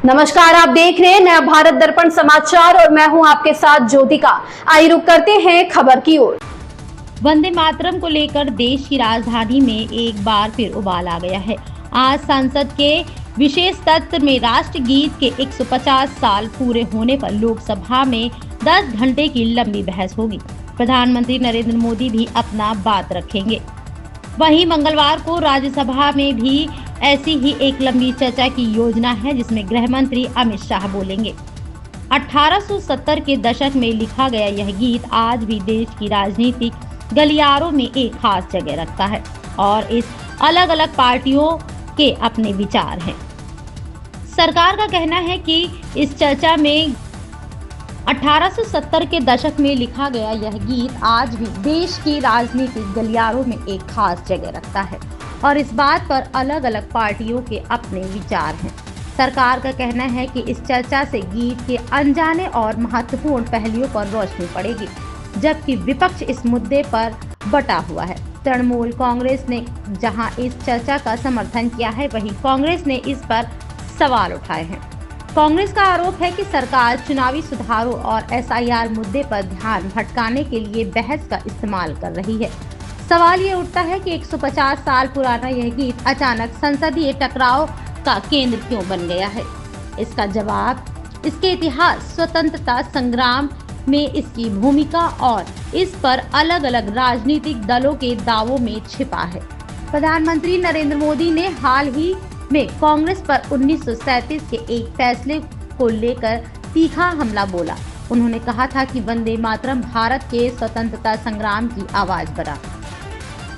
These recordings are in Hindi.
नमस्कार, आप देख रहे हैं नया भारत दर्पण समाचार और मैं हूं आपके साथ ज्योतिका। आइए रुक करते हैं खबर की ओर। वंदे मातरम को लेकर देश की राजधानी में एक बार फिर उबाल आ गया है। आज संसद के विशेष सत्र में राष्ट्रगीत के 150 साल पूरे होने पर लोकसभा में 10 घंटे की लंबी बहस होगी। प्रधानमंत्री नरेंद्र मोदी भी अपना बात रखेंगे। वहीं मंगलवार को राज्यसभा में भी ऐसी ही एक लंबी चर्चा की योजना है, जिसमें गृह मंत्री अमित शाह बोलेंगे। 1870 के दशक में लिखा गया यह गीत आज भी देश की राजनीतिक गलियारों में एक खास जगह रखता है और इस अलग अलग पार्टियों के अपने विचार हैं। सरकार का कहना है कि इस चर्चा में 1870 के दशक में लिखा गया यह गीत आज भी देश की राजनीतिक गलियारों में एक खास जगह रखता है और इस बात पर अलग अलग पार्टियों के अपने विचार हैं। सरकार का कहना है कि इस चर्चा से गीत के अनजाने और महत्वपूर्ण पहलुओं पर रोशनी पड़ेगी, जबकि विपक्ष इस मुद्दे पर बटा हुआ है। तृणमूल कांग्रेस ने जहां इस चर्चा का समर्थन किया है, वहीं कांग्रेस ने इस पर सवाल उठाए हैं। कांग्रेस का आरोप है कि सरकार चुनावी सुधारों और एसआईआर मुद्दे पर ध्यान भटकाने के लिए बहस का इस्तेमाल कर रही है। सवाल ये उठता है कि 150 साल पुराना यह गीत अचानक संसदीय टकराव का केंद्र क्यों बन गया है। इसका जवाब इसके इतिहास, स्वतंत्रता संग्राम में इसकी भूमिका और इस पर अलग अलग राजनीतिक दलों के दावों में छिपा है। प्रधानमंत्री नरेंद्र मोदी ने हाल ही में कांग्रेस पर 1937 के एक फैसले को लेकर तीखा हमला बोला। उन्होंने कहा था कि वंदे मातरम भारत के स्वतंत्रता संग्राम की आवाज बना।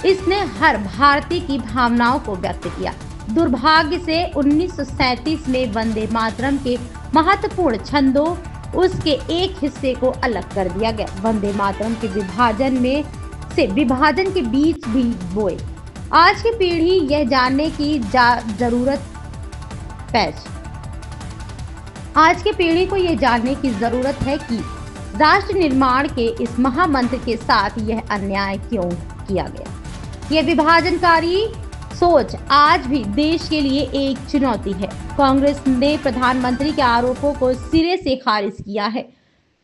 इसने हर भारतीय की भावनाओं को व्यक्त किया। दुर्भाग्य से 1937 में वंदे मातरम के महत्वपूर्ण छंदों उसके एक हिस्से को अलग कर दिया गया। वंदे मातरम के विभाजन के बीच भी बोए। आज की पीढ़ी यह जानने की आज की पीढ़ी को यह जानने की जरूरत है कि राष्ट्र निर्माण के इस महामंत्र के साथ यह अन्याय क्यों किया गया। यह विभाजनकारी सोच आज भी देश के लिए एक चुनौती है। कांग्रेस ने प्रधानमंत्री के आरोपों को सिरे से खारिज किया है।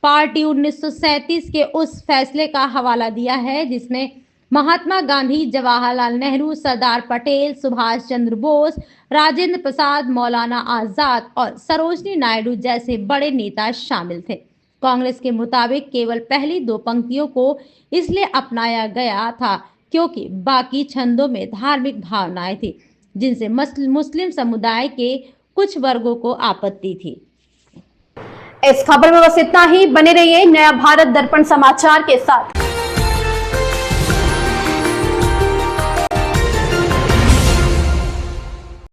पार्टी 1937 के उस फैसले का हवाला दिया है जिसमें महात्मा गांधी, जवाहरलाल नेहरू, सरदार पटेल, सुभाष चंद्र बोस, राजेंद्र प्रसाद, मौलाना आजाद और सरोजिनी नायडू जैसे बड़े नेता शामिल थे। कांग्रेस के मुताबिक केवल पहली 2 पंक्तियों को इसलिए अपनाया गया था क्योंकि बाकी छंदों में धार्मिक भावनाएं थी, जिनसे मुस्लिम समुदाय के कुछ वर्गों को आपत्ति थी। इस खबर में बस इतना ही। बने रहिए नया भारत दर्पण समाचार के साथ।